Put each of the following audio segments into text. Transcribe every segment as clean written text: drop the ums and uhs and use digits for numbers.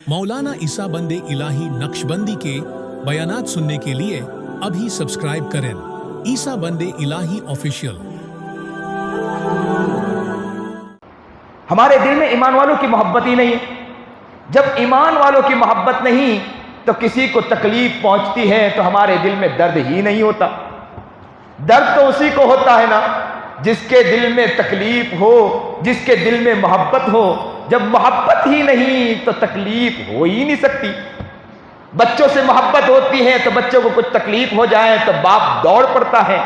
मौलाना ईसा बंदे इलाही नक्शबंदी के बयानात सुनने के लिए अभी सब्सक्राइब करें ईसा बंदे इलाही ऑफिशियल। हमारे दिल में ईमान वालों की मोहब्बत ही नहीं है। जब ईमान वालों की मोहब्बत नहीं तो किसी को तकलीफ पहुंचती है तो हमारे दिल में दर्द ही नहीं होता। दर्द तो उसी को होता है ना जिसके दिल में तकलीफ हो, जिसके दिल में मोहब्बत हो। जब मोहब्बत ही नहीं तो तकलीफ हो ही नहीं सकती। बच्चों से मोहब्बत होती है तो बच्चों को कुछ तकलीफ हो जाए तो बाप दौड़ पड़ता है,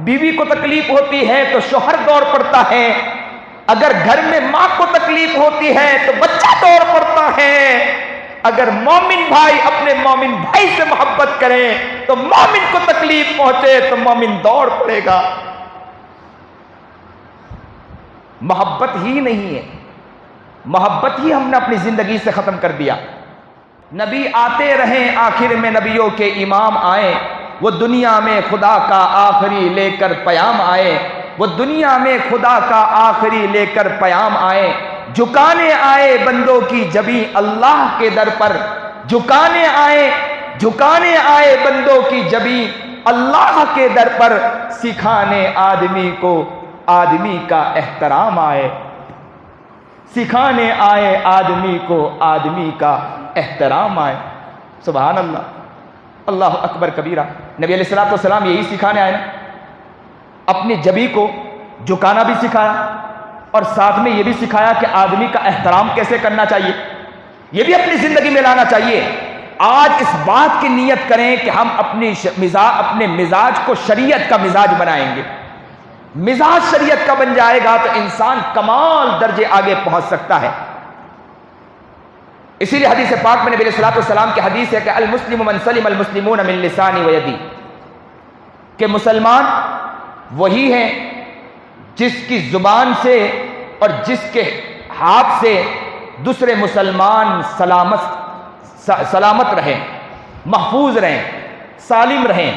बीवी को तकलीफ होती है तो शौहर दौड़ पड़ता है, अगर घर में माँ को तकलीफ होती है तो बच्चा दौड़ पड़ता है। अगर मोमिन भाई अपने मोमिन भाई से मोहब्बत करें तो मोमिन को तकलीफ पहुंचे तो मोमिन दौड़ पड़ेगा। मोहब्बत ही नहीं है, मोहब्बत ही हमने अपनी जिंदगी से खत्म कर दिया। नबी आते रहें, आखिर में नबियों के इमाम आए, वो दुनिया में खुदा का आखिरी लेकर पैगाम आए, वो दुनिया में खुदा का आखिरी लेकर पैगाम आए। झुकाने आए बंदों की जबी अल्लाह के दर पर, झुकाने आए बंदों की जबी अल्लाह के दर पर, सिखाने आदमी को आदमी का एहतराम आए, सिखाने आए आदमी को आदमी का एहतराम आए। सुभान अल्लाह, अल्लाह अकबर कबीरा। नबी अलैहिस्सलातु वस्सलाम यही सिखाने आए ना, अपनी जबी को झुकाना भी सिखाया और साथ में यह भी सिखाया कि आदमी का एहतराम कैसे करना चाहिए, यह भी अपनी जिंदगी में लाना चाहिए। आज इस बात की नीयत करें कि हम अपने मिजाज को शरीयत का मिजाज बनाएंगे। मिजाज शरीयत का बन जाएगा तो इंसान कमाल दर्जे आगे पहुंच सकता है। इसीलिए हदीस पाक में नबी अलैहि सलाम की हदीस है कि अल मुस्लिमु मन सलिम अल मुस्लिमून मिन लिसानी व यदी, कि मुसलमान वही है जिसकी जुबान से और जिसके हाथ से दूसरे मुसलमान सलामत रहें, महफूज रहें, सालिम रहें।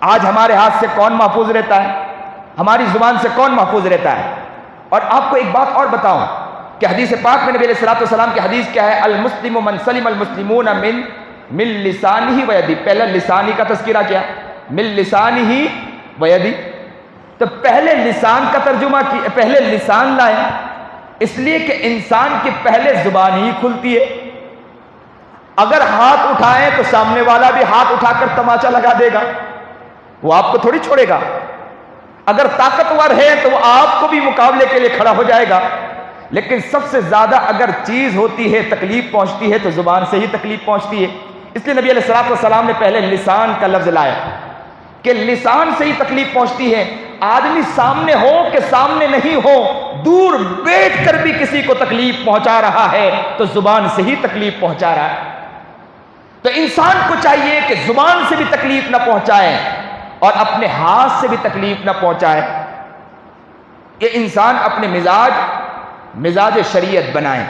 आज हमारे हाथ से कौन महफूज रहता है? हमारी जुबान से कौन महफूज रहता है? और आपको एक बात और बताऊं कि हदीस पाक में नबी अलैहि सलाम की हदीस क्या है? अल मुस्लिमु मन सलिम अल मुस्लिमून मिन लिसानिही व यदी। पहले लिसानी का तज़किरा किया, मिन लिसानिही व यदी, तो पहले लिसान का तर्जुमा किया, पहले लिसान लाए, इसलिए कि इंसान की पहले जुबान ही खुलती है। अगर हाथ उठाएं तो सामने वाला भी हाथ उठाकर तमाचा लगा देगा, वो आपको थोड़ी छोड़ेगा। अगर ताकतवर है तो वो आपको भी मुकाबले के लिए खड़ा हो जाएगा। लेकिन सबसे ज्यादा अगर चीज होती है, तकलीफ पहुंचती है तो जुबान से ही तकलीफ पहुंचती है। इसलिए नबी अलैहि सलाम ने पहले लिसान का लफ्ज लाया कि लिसान से ही तकलीफ पहुंचती है। आदमी सामने हो कि सामने नहीं हो, दूर बैठ कर भी किसी को तकलीफ पहुंचा रहा है तो जुबान से ही तकलीफ पहुंचा रहा है। तो इंसान को चाहिए कि जुबान से भी तकलीफ ना पहुंचाए और अपने हाथ से भी तकलीफ ना पहुंचाए। ये इंसान अपने मिजाज शरीयत बनाए।